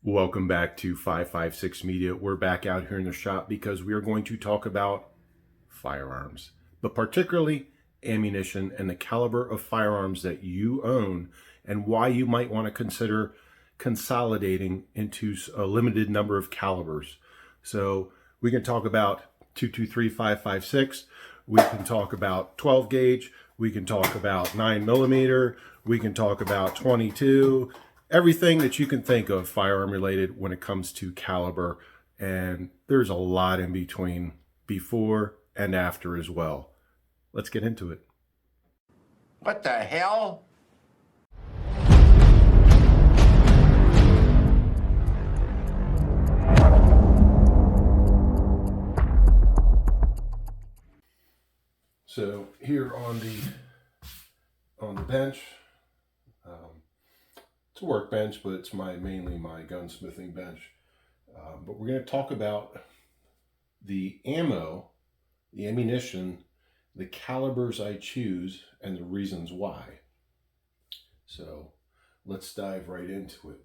Welcome back to 556 Media. We're back out here in the shop because we are going to talk about firearms, but particularly ammunition and the caliber of firearms that you own and why you might want to consider consolidating into a limited number of calibers. So we can talk about 223, 556. We can talk about 12 gauge. We can talk about 9mm. We can talk about 22. Everything that you can think of firearm related when it comes to caliber, and there's a lot in between before and after as well. Let's get into it. What the hell? So here on the bench, it's a workbench, but it's mainly my gunsmithing bench. But we're going to talk about the ammo, the ammunition, the calibers I choose, and the reasons why. So let's dive right into it.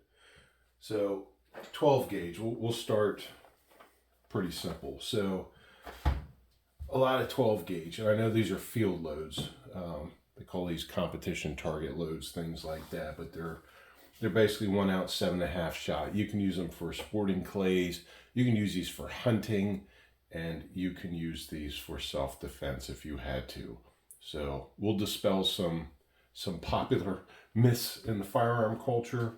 So 12 gauge, we'll start pretty simple. So a lot of 12 gauge, and I know these are field loads. They call these competition target loads, things like that, but they're basically 1 ounce, 7.5 shot. You can use them for sporting clays. You can use these for hunting, and you can use these for self-defense if you had to. So we'll dispel some popular myths in the firearm culture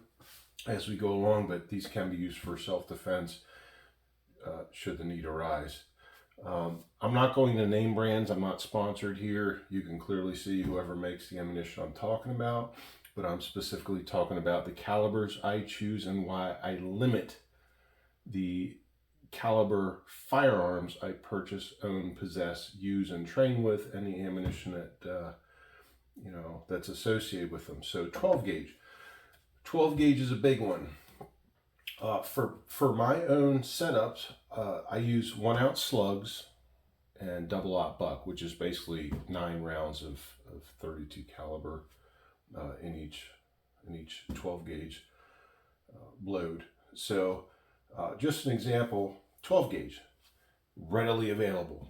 as we go along, but these can be used for self-defense should the need arise. I'm not going to name brands. I'm not sponsored here. You can clearly see whoever makes the ammunition I'm talking about, but I'm specifically talking about the calibers I choose and why I limit the caliber firearms I purchase, own, possess, use, and train with, and the ammunition that that's associated with them. So 12 gauge. 12 gauge is a big one. For my own setups, I use 1 ounce slugs and double-aught buck, which is basically 9 rounds of 32 caliber in each 12 gauge load. So just an example, 12 gauge, readily available,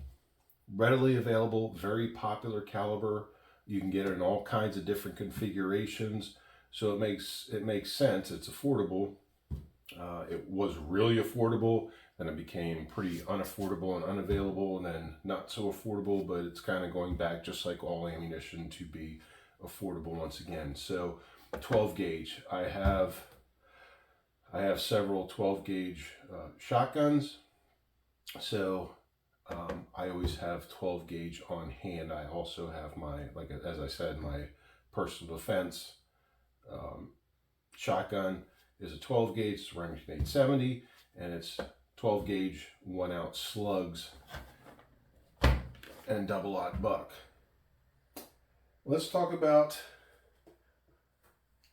very popular caliber. You can get it in all kinds of different configurations, so it makes sense. It's affordable. It was really affordable, then it became pretty unaffordable and unavailable, and then not so affordable, but it's kind of going back, just like all ammunition, to be affordable once again. So 12 gauge, I have several 12 gauge shotguns, so I always have 12 gauge on hand. I also have my, as I said, my personal defense shotgun is a 12 gauge, it's Remington 870, and it's 12 gauge 1 ounce slugs and double-aught buck. Let's talk about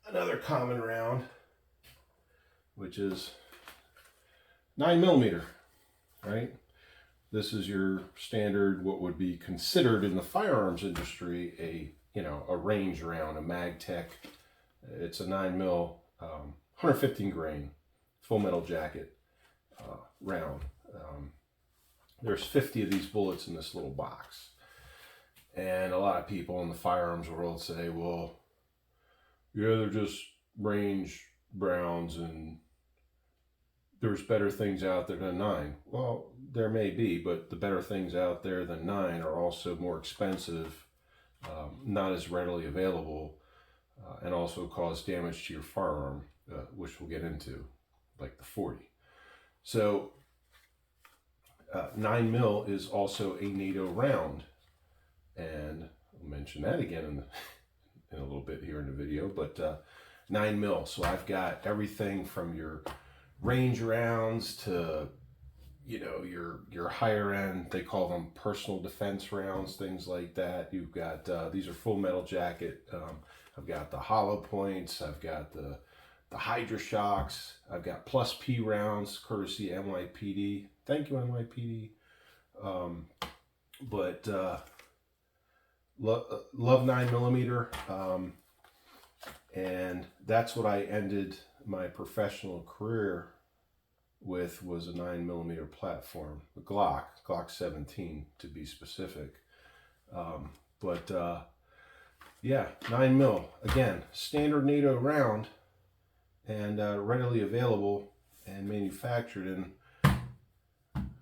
another common round, which is 9mm, right? This is your standard, what would be considered in the firearms industry a range round, a MagTech. It's a 9mm, 115 grain, full metal jacket round. There's 50 of these bullets in this little box. And a lot of people in the firearms world say, well, yeah, they're just range rounds and there's better things out there than 9. Well, there may be, but the better things out there than 9 are also more expensive, not as readily available, and also cause damage to your firearm, which we'll get into, like the 40. So 9mm is also a NATO round, and I'll mention that again in a little bit here in the video, but 9mm. So I've got everything from your range rounds to your higher end, they call them personal defense rounds, things like that. You've got these are full metal jacket. I've got the hollow points, I've got the Hydra shocks, I've got plus P rounds, courtesy NYPD. Thank you, NYPD. But love 9mm, and that's what I ended my professional career with was a 9mm platform, a Glock 17 to be specific. Yeah, 9mm, again, standard NATO round, and readily available and manufactured, and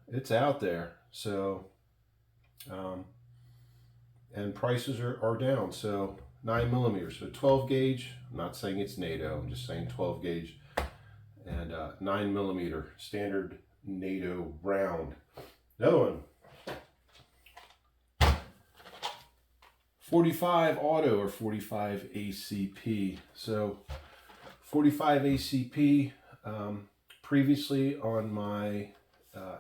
it's out there. So, and prices are down. So 9mm, so 12 gauge. I'm not saying it's NATO. I'm just saying 12 gauge and 9mm standard NATO round. Another one. 45 auto or 45 ACP. So 45 ACP, previously on my,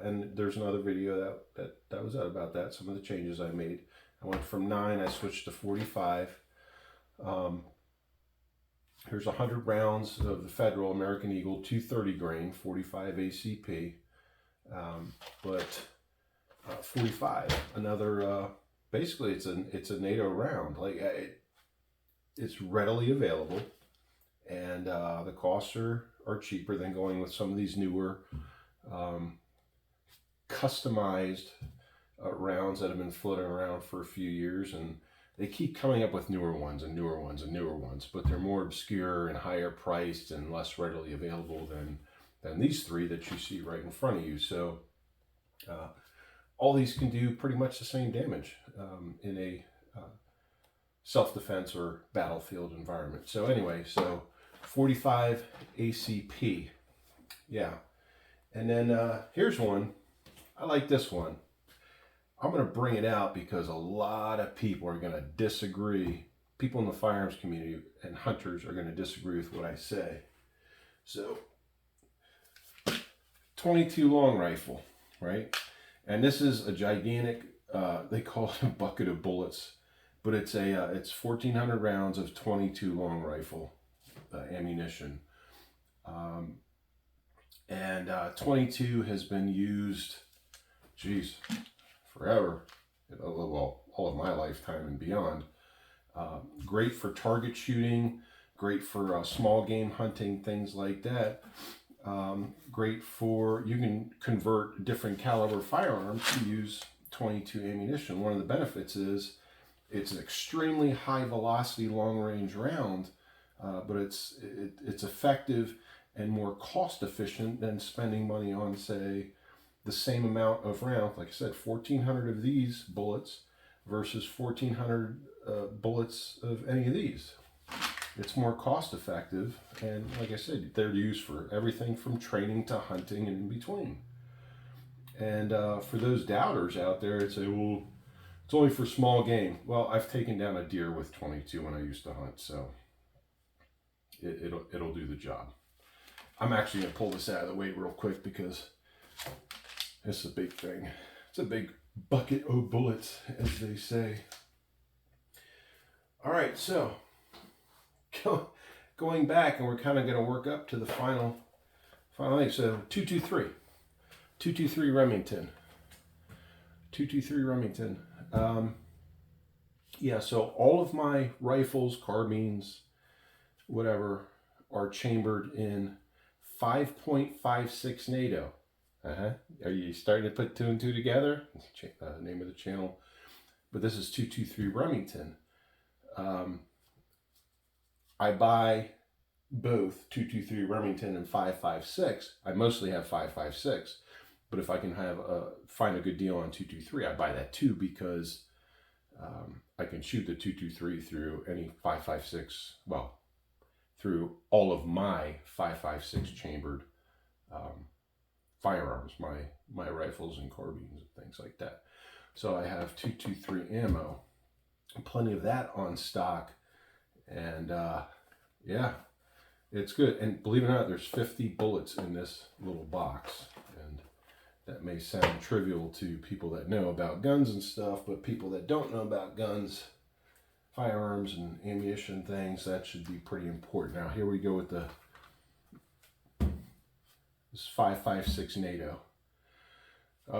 and there's another video that was out about that, some of the changes I made. I went from 9, I switched to 45. Here's 100 rounds of the Federal American Eagle 230 grain, 45 ACP. But 45, another, basically it's a NATO round. Like it's readily available, and the costs are cheaper than going with some of these newer customized rounds that have been floating around for a few years, and they keep coming up with newer ones and newer ones and newer ones, but they're more obscure and higher priced and less readily available than these three that you see right in front of you. So all these can do pretty much the same damage in a self-defense or battlefield environment. So anyway, so 45 ACP, yeah. And then here's one. I like this one. I'm going to bring it out because a lot of people are going to disagree. People in the firearms community and hunters are going to disagree with what I say. So 22 long rifle, right? And this is a gigantic, they call it a bucket of bullets, but it's 1,400 rounds of 22 long rifle ammunition. And 22 has been used, geez, forever, well, all of my lifetime and beyond. Great for target shooting, great for small game hunting, things like that. Great for, you can convert different caliber firearms to use 22 ammunition. One of the benefits is it's an extremely high velocity long range round, but it's effective and more cost efficient than spending money on, say, the same amount of rounds. Like I said, 1,400 of these bullets versus 1,400 bullets of any of these. It's more cost effective, and like I said, they're used for everything from training to hunting and in between. And for those doubters out there that say, well, it's only for small game. Well, I've taken down a deer with 22 when I used to hunt, so it'll do the job. I'm actually going to pull this out of the way real quick because it's a big thing. It's a big bucket of bullets, as they say. All right, so going back, and we're kind of going to work up to the final thing. So 223 Remington. 223 Remington. Yeah, so all of my rifles, carbines, whatever, are chambered in 5.56 NATO. Are you starting to put 2 and 2 together? Name of the channel. But this is 223 Remington. I buy both 223 Remington and 5.56. I mostly have 5.56, but if I can find a good deal on 223, I buy that too, because I can shoot the 223 through any 5.56. Well, through all of my 5.56 chambered firearms, my rifles and carbines and things like that. So I have 223 ammo, plenty of that on stock, and yeah, it's good. And believe it or not, there's 50 bullets in this little box, and that may sound trivial to people that know about guns and stuff, but people that don't know about guns, firearms and ammunition things, that should be pretty important. Now here we go with this 5.56 NATO.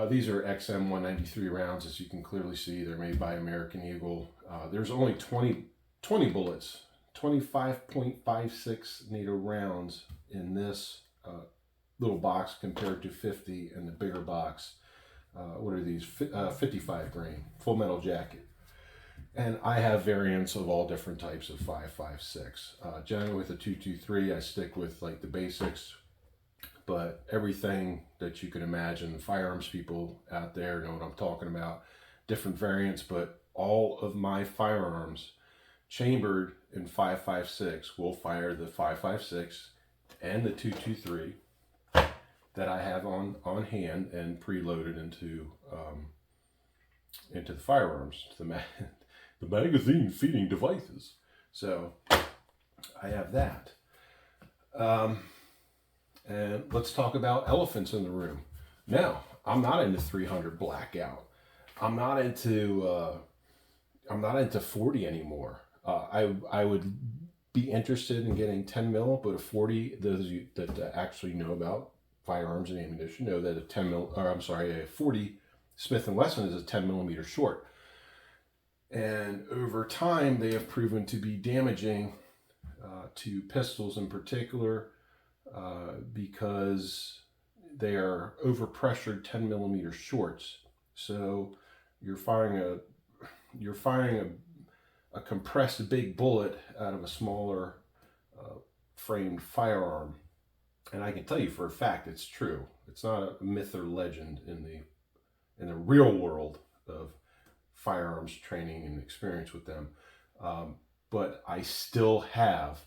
These are XM 193 rounds, as you can clearly see. They're made by American Eagle. There's only 20 bullets, 25.56 NATO rounds in this little box compared to 50 in the bigger box. What are these? 55 grain full metal jacket. And I have variants of all different types of 5.56. Generally with a 223, I stick with like the basics, but everything that you can imagine, firearms people out there know what I'm talking about. Different variants, but all of my firearms chambered in 5.56 will fire the 5.56 and the 223 that I have on hand and preloaded into the firearms, to the magazine feeding devices. So I have that. And let's talk about elephants in the room. Now, I'm not into 300 blackout. I'm not into 40 anymore. I would be interested in getting 10 mil, but a 40. Those of you that actually know about firearms and ammunition know that a 40 Smith & Wesson is a 10 millimeter short. And over time, they have proven to be damaging to pistols in particular because they are overpressured 10 millimeter shorts. So you're firing a compressed big bullet out of a smaller framed firearm. And I can tell you for a fact it's true. It's not a myth or legend in the real world of firearms training and experience with them. But I still have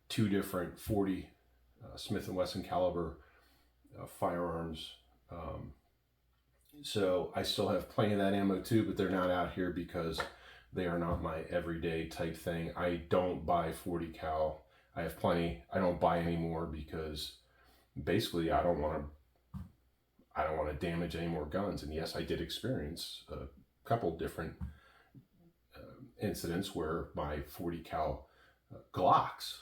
two different 40 Smith & Wesson caliber firearms. So I still have plenty of that ammo too, but they're not out here because they are not my everyday type thing. I don't buy 40 cal. I have plenty. I don't buy anymore because basically I don't want to damage any more guns. And yes, I did experience a couple different incidents where my 40 cal Glocks,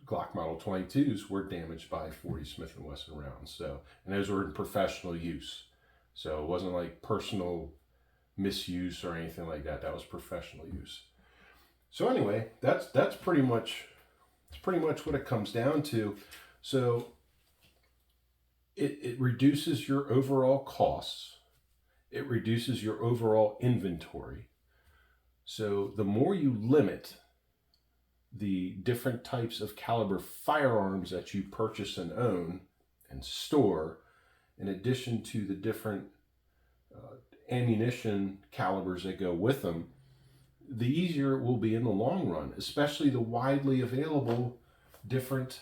Glock Model 22s, were damaged by 40 Smith & Wesson rounds. So, and those were in professional use. So it wasn't like personal misuse or anything like that. That was professional use. So anyway, that's pretty much what it comes down to. So it reduces your overall costs. It reduces your overall inventory. So the more you limit the different types of caliber firearms that you purchase and own and store, in addition to the different ammunition calibers that go with them, the easier it will be in the long run, especially the widely available different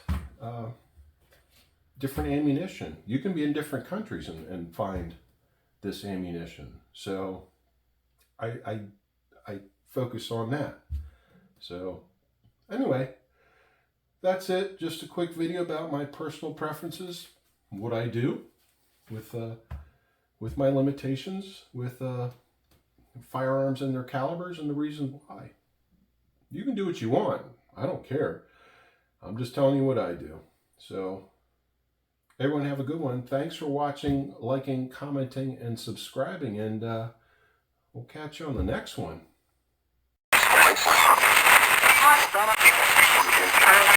ammunition. You can be in different countries and find this ammunition. So I focus on that. So anyway, that's it. Just a quick video about my personal preferences, what I do with my limitations with firearms and their calibers, and the reason why. You can do what you want. I don't care. I'm just telling you what I do. So everyone have a good one. Thanks for watching, liking, commenting, and subscribing, and we'll catch you on the next one.